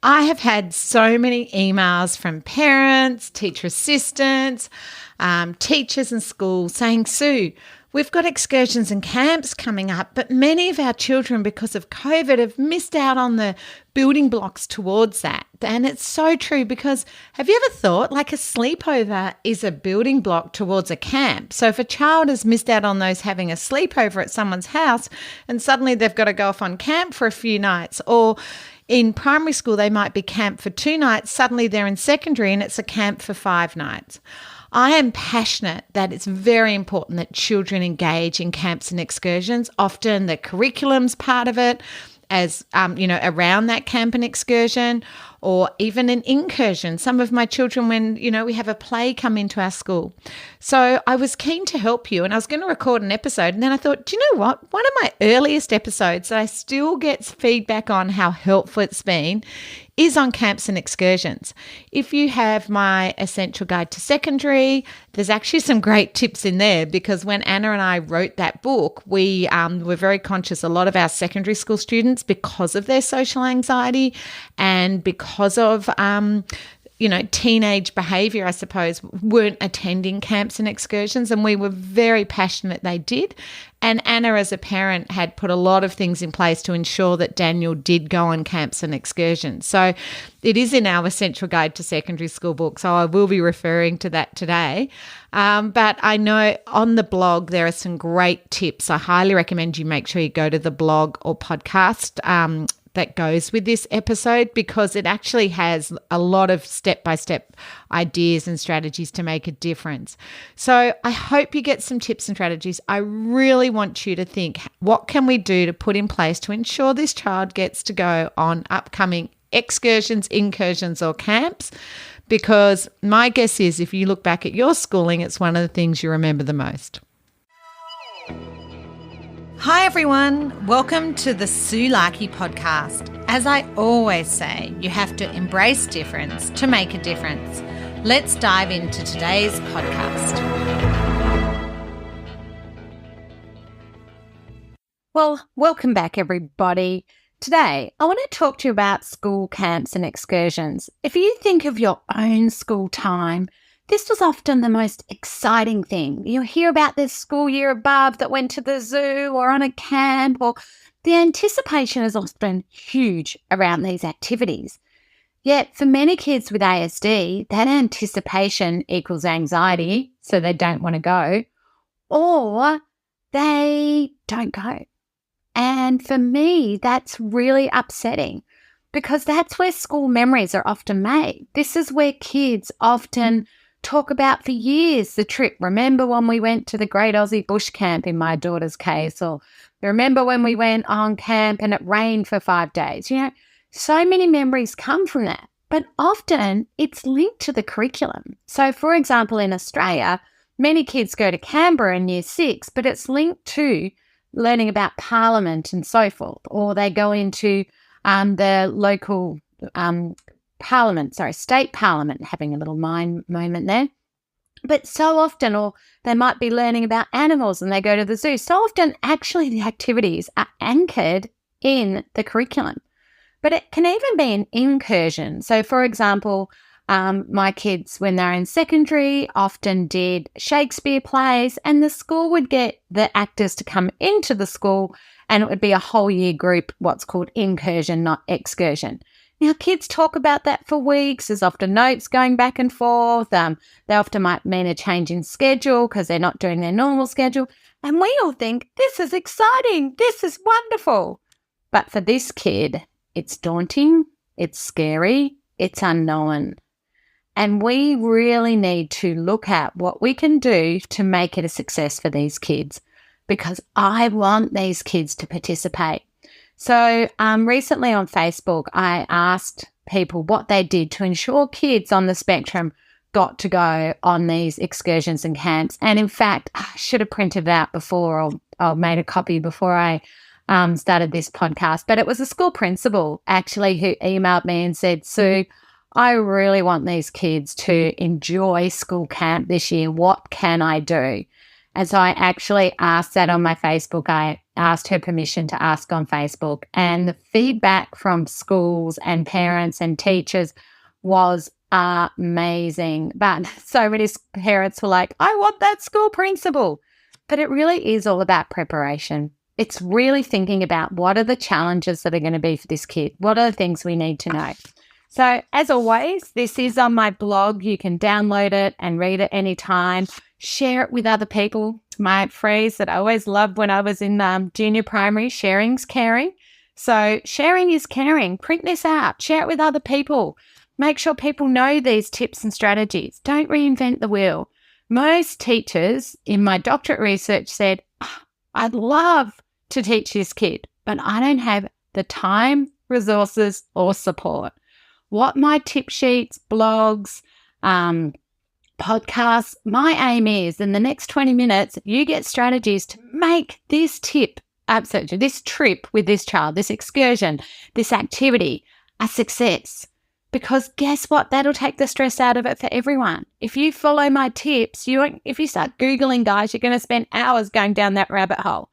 I have had so many emails from parents, teacher assistants, teachers and schools saying, Sue, we've got excursions and camps coming up, but many of our children, because of COVID, have missed out on the building blocks towards that. And it's so true, because have you ever thought, like, a sleepover is a building block towards a camp? So if a child has missed out on those having a sleepover at someone's house and suddenly they've got to go off on camp for a few nights, or in primary school they might be camp for 2 nights, suddenly they're in secondary and it's a camp for 5 nights. I am passionate that it's very important that children engage in camps and excursions. Often the curriculum's part of it, as around that camp and excursion, or even an incursion. Some of my children, when, we have a play come into our school. So I was keen to help you, and I was going to record an episode, and then I thought, do you know what? One of my earliest episodes that I still get feedback on how helpful it's been is on camps and excursions. If you have my Essential Guide to Secondary, there's actually some great tips in there, because when Anna and I wrote that book, we were very conscious a lot of our secondary school students, because of their social anxiety and because of teenage behaviour, I suppose, weren't attending camps and excursions, and we were very passionate they did. And Anna, as a parent, had put a lot of things in place to ensure that Daniel did go on camps and excursions. So it is in our Essential Guide to Secondary School book, so I will be referring to that today. But I know on the blog there are some great tips. I highly recommend you make sure you go to the blog or podcast that goes with this episode, because it actually has a lot of step-by-step ideas and strategies to make a difference. So I hope you get some tips and strategies. I really want you to think, what can we do to put in place to ensure this child gets to go on upcoming excursions, incursions, or camps? Because my guess is, if you look back at your schooling, it's one of the things you remember the most. Hi everyone, welcome to the Sue Larkey podcast. As I always say, you have to embrace difference to make a difference. Let's dive into today's podcast. Well, welcome back everybody. Today, I want to talk to you about school camps and excursions. If you think of your own school time, this was often the most exciting thing. You hear about this school year above that went to the zoo or on a camp, or the anticipation is often huge around these activities. Yet for many kids with ASD, that anticipation equals anxiety, so they don't want to go, or they don't go. And for me, that's really upsetting, because that's where school memories are often made. This is where kids often talk about for years the trip. Remember when we went to the Great Aussie Bush Camp in my daughter's case, or remember when we went on camp and it rained for 5 days. So many memories come from that, but often it's linked to the curriculum. So for example, in Australia, many kids go to Canberra in year 6, but it's linked to learning about Parliament and so forth, or they go into the local state parliament, having a little mind moment there. But so often, or they might be learning about animals and they go to the zoo. So often, actually, the activities are anchored in the curriculum. But it can even be an incursion. So, for example, my kids, when they're in secondary, often did Shakespeare plays, and the school would get the actors to come into the school, and it would be a whole year group, what's called incursion, not excursion. Now, kids talk about that for weeks. There's often notes going back and forth. They often might mean a change in schedule because they're not doing their normal schedule. And we all think, this is exciting. This is wonderful. But for this kid, it's daunting. It's scary. It's unknown. And we really need to look at what we can do to make it a success for these kids, because I want these kids to participate. So recently on Facebook, I asked people what they did to ensure kids on the spectrum got to go on these excursions and camps. And in fact, I should have printed it out before, or made a copy before I started this podcast. But it was a school principal actually who emailed me and said, Sue, I really want these kids to enjoy school camp this year. What can I do? And so I actually asked that on my Facebook. I asked her permission to ask on Facebook, and the feedback from schools and parents and teachers was amazing. But so many parents were like, I want that school principal. But it really is all about preparation. It's really thinking about what are the challenges that are going to be for this kid? What are the things we need to know? So as always, this is on my blog. You can download it and read it anytime. Share it with other people. My phrase that I always loved when I was in junior primary, sharing's caring. So sharing is caring. Print this out. Share it with other people. Make sure people know these tips and strategies. Don't reinvent the wheel. Most teachers in my doctorate research said, I'd love to teach this kid, but I don't have the time, resources, or support. What my tip sheets, blogs, podcasts, my aim is in the next 20 minutes, you get strategies to make this trip with this child, this excursion, this activity, a success. Because guess what? That'll take the stress out of it for everyone. If you follow my tips, if you start Googling, guys, you're going to spend hours going down that rabbit hole.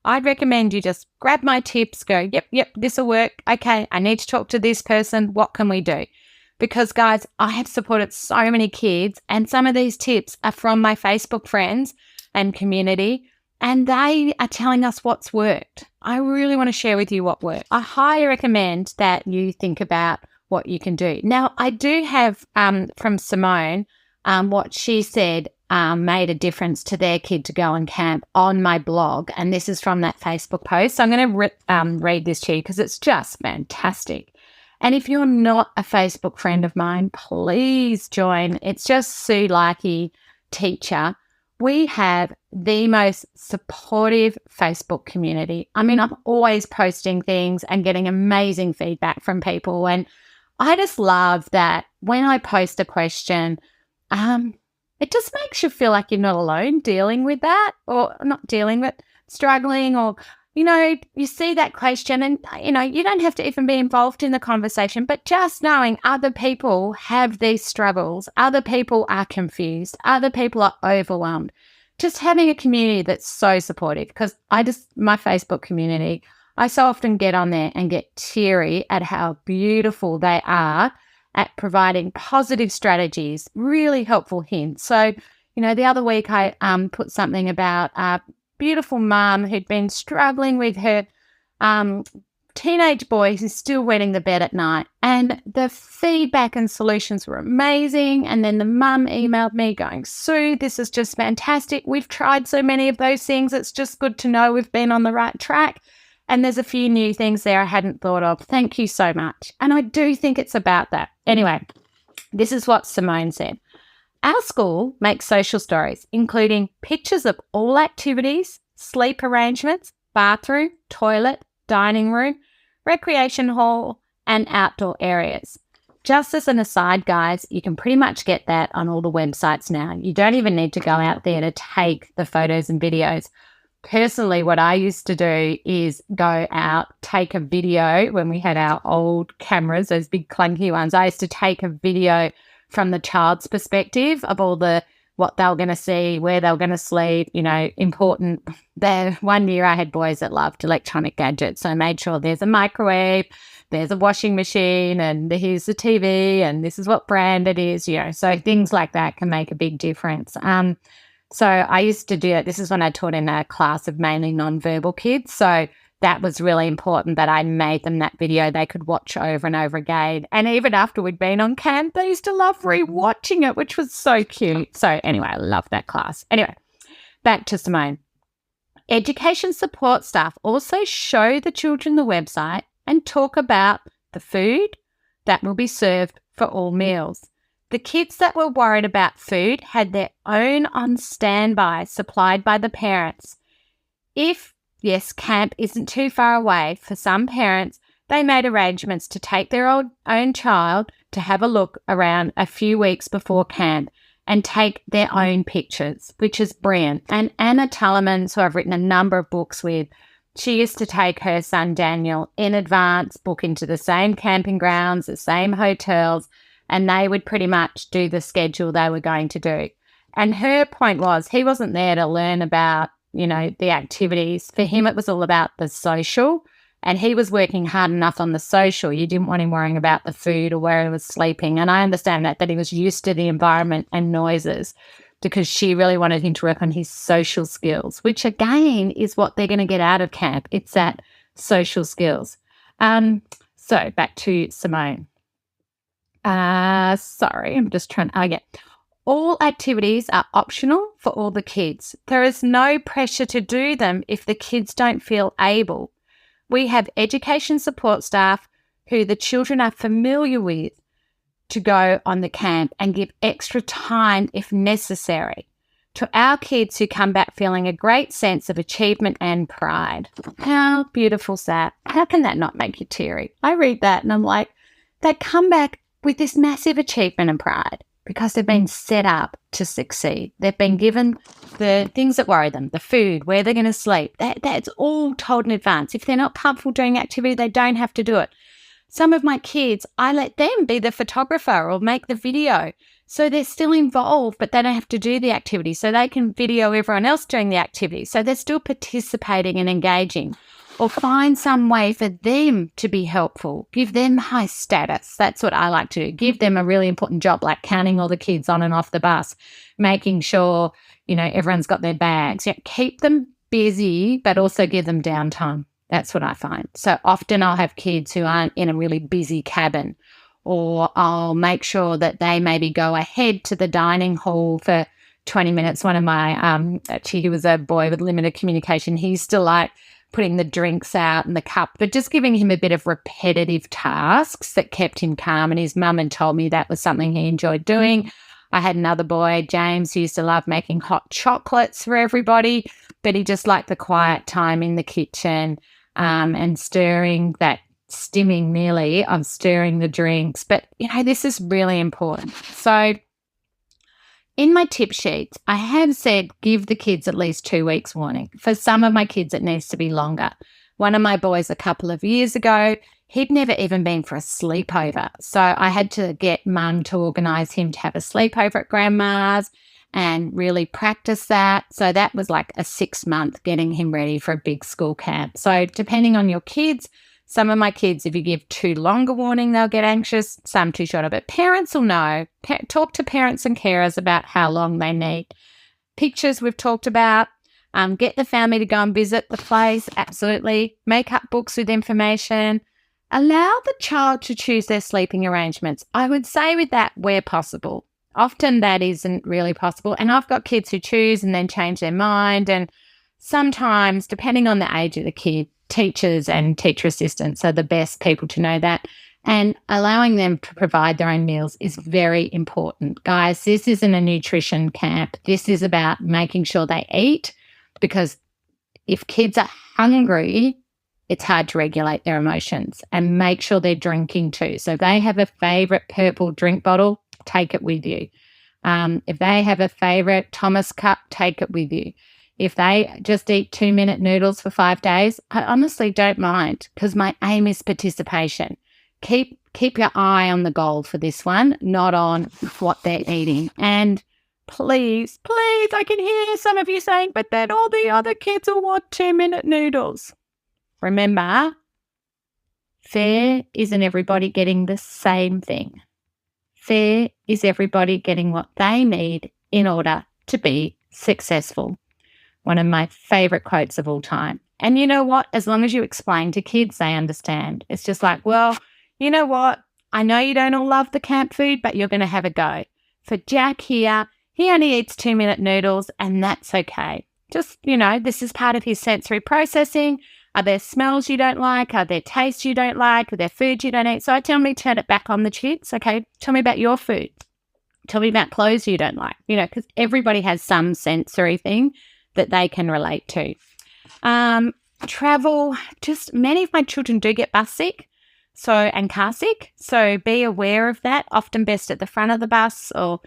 I'd recommend you just grab my tips, go, yep, this will work. Okay, I need to talk to this person. What can we do? Because, guys, I have supported so many kids, and some of these tips are from my Facebook friends and community, and they are telling us what's worked. I really want to share with you what worked. I highly recommend that you think about what you can do. Now, I do have from Simone what she said made a difference to their kid to go on camp on my blog, and this is from that Facebook post. So I'm going to read this to you because it's just fantastic. And if you're not a Facebook friend of mine, please join. It's just Sue Likey, teacher. We have the most supportive Facebook community. I mean, I'm always posting things and getting amazing feedback from people, and I just love that when I post a question, it just makes you feel like you're not alone dealing with that, or not dealing with, struggling, or, you see that question and, you don't have to even be involved in the conversation, but just knowing other people have these struggles, other people are confused, other people are overwhelmed. Just having a community that's so supportive, because my Facebook community, I so often get on there and get teary at how beautiful they are at providing positive strategies, really helpful hints. So, the other week I put something about a beautiful mum who'd been struggling with her teenage boy who's still wetting the bed at night. And the feedback and solutions were amazing. And then the mum emailed me going, Sue, this is just fantastic. We've tried so many of those things. It's just good to know we've been on the right track. And there's a few new things there I hadn't thought of. Thank you so much. And I do think it's about that. Anyway, this is what Simone said. Our school makes social stories, including pictures of all activities, sleep arrangements, bathroom, toilet, dining room, recreation hall, and outdoor areas. Just as an aside, guys, you can pretty much get that on all the websites now. You don't even need to go out there to take the photos and videos. Personally, what I used to do is go out, take a video when we had our old cameras, those big clunky ones. I used to take a video from the child's perspective of all what they were going to see, where they were going to sleep, important. One year I had boys that loved electronic gadgets, so I made sure there's a microwave, there's a washing machine, and here's the TV, and this is what brand it is, So things like that can make a big difference. So I used to do it. This is when I taught in a class of mainly nonverbal kids. So that was really important that I made them that video they could watch over and over again. And even after we'd been on camp, they used to love rewatching it, which was so cute. So anyway, I love that class. Anyway, back to Simone. Education support staff also show the children the website and talk about the food that will be served for all meals. The kids that were worried about food had their own on standby supplied by the parents. If, camp isn't too far away, for some parents, they made arrangements to take their own child to have a look around a few weeks before camp and take their own pictures, which is brilliant. And Anna Tullermans, who I've written a number of books with, she used to take her son Daniel in advance, book into the same camping grounds, the same hotels, and they would pretty much do the schedule they were going to do. And her point was he wasn't there to learn about, the activities. For him, it was all about the social, and he was working hard enough on the social. You didn't want him worrying about the food or where he was sleeping. And I understand that he was used to the environment and noises, because she really wanted him to work on his social skills, which again is what they're going to get out of camp. It's that social skills. So back to Simone. Sorry, I'm just trying. All activities are optional for all the kids. There is no pressure to do them if the kids don't feel able. We have education support staff who the children are familiar with to go on the camp and give extra time if necessary. To our kids who come back feeling a great sense of achievement and pride. How beautiful is that? How can that not make you teary? I read that and I'm like, they come back with this massive achievement and pride because they've been set up to succeed. They've been given the things that worry them, the food, where they're going to sleep. That's all told in advance. If they're not comfortable doing activity, they don't have to do it. Some of my kids, I let them be the photographer or make the video. So they're still involved, but they don't have to do the activity. So they can video everyone else doing the activity. So they're still participating and engaging. Or find some way for them to be helpful. Give them high status. That's what I like to do. Give them a really important job, like counting all the kids on and off the bus, making sure, everyone's got their bags. Keep them busy, but also give them downtime. That's what I find. So often I'll have kids who aren't in a really busy cabin, or I'll make sure that they maybe go ahead to the dining hall for 20 minutes. One of my, actually he was a boy with limited communication. He used to like putting the drinks out in the cup, but just giving him a bit of repetitive tasks that kept him calm. And his mum had told me that was something he enjoyed doing. I had another boy, James, who used to love making hot chocolates for everybody, but he just liked the quiet time in the kitchen and stirring that stimming nearly of stirring the drinks. But, this is really important. So in my tip sheets, I have said give the kids at least 2 weeks warning. For some of my kids, it needs to be longer. One of my boys a couple of years ago, he'd never even been for a sleepover. So I had to get mum to organise him to have a sleepover at grandma's and really practice that. So that was like a 6-month getting him ready for a big school camp. So depending on your kids, some of my kids, if you give too long a warning, they'll get anxious, some too short. But parents will know. Talk to parents and carers about how long they need. Pictures we've talked about. Get the family to go and visit the place, absolutely. Make up books with information. Allow the child to choose their sleeping arrangements. I would say with that, where possible. Often that isn't really possible. And I've got kids who choose and then change their mind. And sometimes, depending on the age of the kid, teachers and teacher assistants are the best people to know that. And allowing them to provide their own meals is very important. Guys, this isn't a nutrition camp. This is about making sure they eat, because if kids are hungry, it's hard to regulate their emotions, and make sure they're drinking too. So if they have a favourite purple drink bottle, take it with you. If they have a favourite Thomas cup, take it with you. If they just eat 2-minute noodles for 5 days, I honestly don't mind, because my aim is participation. Keep your eye on the goal for this one, not on what they're eating. And please, I can hear some of you saying, but then all the other kids will want 2-minute noodles. Remember, fair isn't everybody getting the same thing. Fair is everybody getting what they need in order to be successful. One of my favourite quotes of all time. And you know what? As long as you explain to kids, they understand. It's just like, well, you know what? I know you don't all love the camp food, but you're going to have a go. For Jack here, he only eats 2-minute noodles, and that's okay. Just, this is part of his sensory processing. Are there smells you don't like? Are there tastes you don't like? Are there foods you don't eat? So I tell me, turn it back on the kids. Okay, tell me about your food. Tell me about clothes you don't like, because everybody has some sensory thing that they can relate to. Travel, just many of my children do get bus sick and car sick. So be aware of that, often best at the front of the bus, or,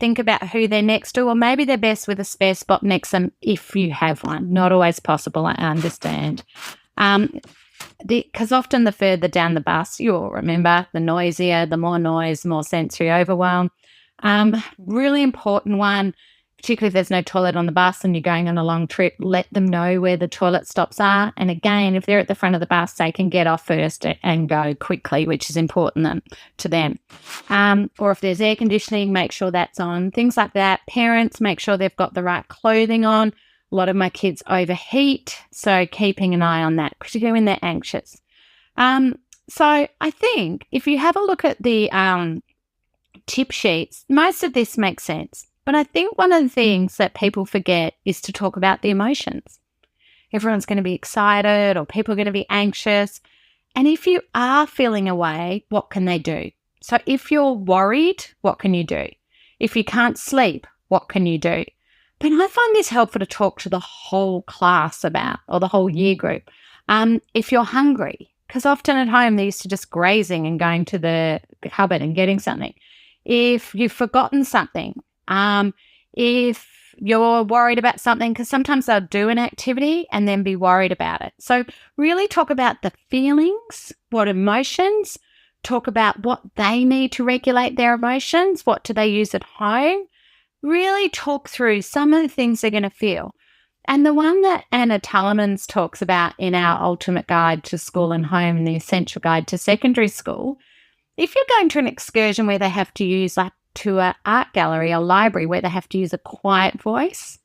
think about who they're next to, or maybe they're best with a spare spot next to them if you have one. Not always possible, I understand. Because often the further down the bus, you'll remember, the noisier, the more noise, more sensory overwhelm. Really important one particularly if there's no toilet on the bus and you're going on a long trip, let them know where the toilet stops are. And again, if they're at the front of the bus, they can get off first and go quickly, which is important to them. Or if there's air conditioning, make sure that's on. Things like that. Parents, make sure they've got the right clothing on. A lot of my kids overheat, so keeping an eye on that, particularly when they're anxious. So I think if you have a look at the tip sheets, most of this makes sense. But I think one of the things that people forget is to talk about the emotions. Everyone's going to be excited or people are going to be anxious. And if you are feeling away, what can they do? So if you're worried, what can you do? If you can't sleep, what can you do? But I find this helpful to talk to the whole class about, or the whole year group. If you're hungry, because often at home they're used to just grazing and going to the cupboard and getting something. If you've forgotten something, if you're worried about something, because sometimes they'll do an activity and then be worried about it. So really talk about the feelings, what emotions, talk about what they need to regulate their emotions, what do they use at home. Really talk through some of the things they're going to feel. And the one that Anna Tullemans talks about in our Ultimate Guide to School and Home and the Essential Guide to Secondary School, if you're going to an excursion where they have to use, like to an art gallery or library where they have to use a quiet voice,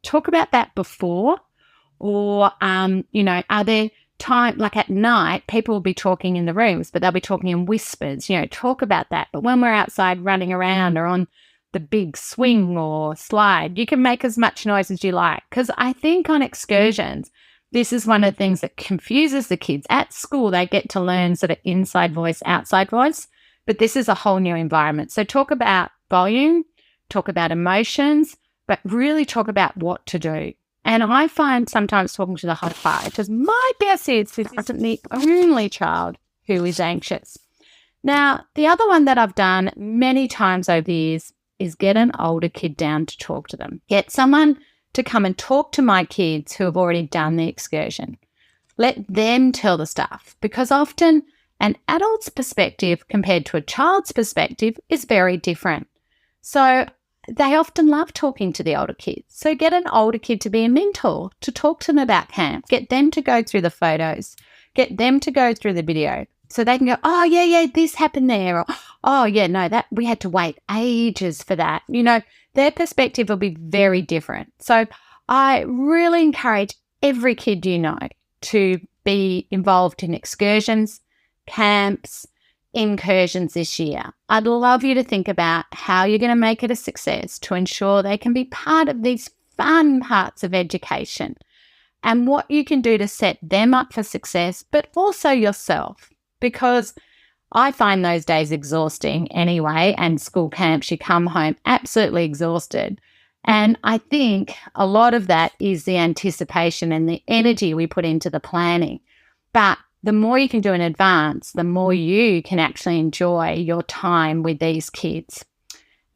talk about that before. Or, are there time, like at night, people will be talking in the rooms, but they'll be talking in whispers, talk about that. But when we're outside running around or on the big swing or slide, you can make as much noise as you like. Because I think on excursions, this is one of the things that confuses the kids. At school, they get to learn sort of inside voice, outside voice, but this is a whole new environment. So talk about volume, talk about emotions, but really talk about what to do. And I find sometimes talking to the whole class, because my guess is this isn't the only child who is anxious. Now, the other one that I've done many times over the years is get an older kid down to talk to them. Get someone to come and talk to my kids who have already done the excursion. Let them tell the stuff, because often an adult's perspective compared to a child's perspective is very different. So they often love talking to the older kids. So get an older kid to be a mentor, to talk to them about camp. Get them to go through the photos. Get them to go through the video. So they can go, oh, yeah, this happened there. Or, oh, yeah, no, that we had to wait ages for that. Their perspective will be very different. So I really encourage every kid to be involved in excursions, camps, incursions this year. I'd love you to think about how you're going to make it a success to ensure they can be part of these fun parts of education and what you can do to set them up for success, but also yourself. Because I find those days exhausting anyway, and school camps, you come home absolutely exhausted. And I think a lot of that is the anticipation and the energy we put into the planning. But the more you can do in advance, the more you can actually enjoy your time with these kids.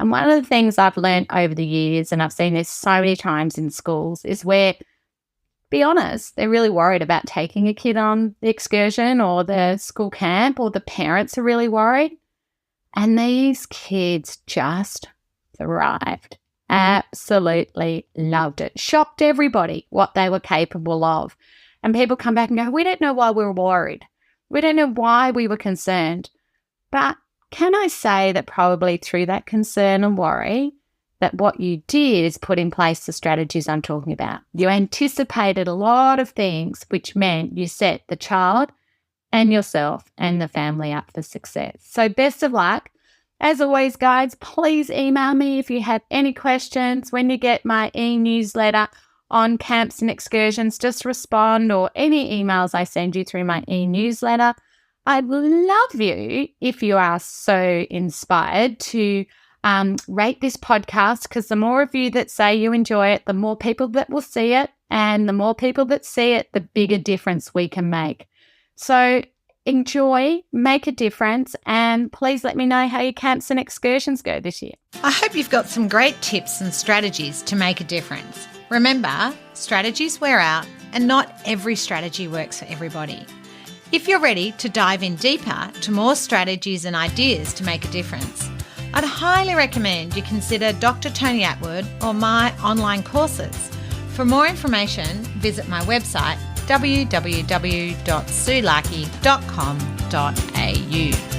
And one of the things I've learned over the years, and I've seen this so many times in schools, is where, be honest, they're really worried about taking a kid on the excursion or the school camp, or the parents are really worried. And these kids just thrived. Absolutely loved it. Shocked everybody what they were capable of. And people come back and go, we don't know why we were worried. We don't know why we were concerned. But can I say that probably through that concern and worry, that what you did is put in place the strategies I'm talking about. You anticipated a lot of things, which meant you set the child and yourself and the family up for success. So best of luck. As always, guys, please email me if you have any questions. When you get my e-newsletter on camps and excursions, just respond, or any emails I send you through my e-newsletter. I'd love you, if you are so inspired, to rate this podcast, because the more of you that say you enjoy it, the more people that will see it, and the more people that see it, the bigger difference we can make. So enjoy, make a difference, and please let me know how your camps and excursions go this year. I hope you've got some great tips and strategies to make a difference. Remember, strategies wear out, and not every strategy works for everybody. If you're ready to dive in deeper to more strategies and ideas to make a difference, I'd highly recommend you consider Dr. Tony Atwood or my online courses. For more information, visit my website www.sulaki.com.au.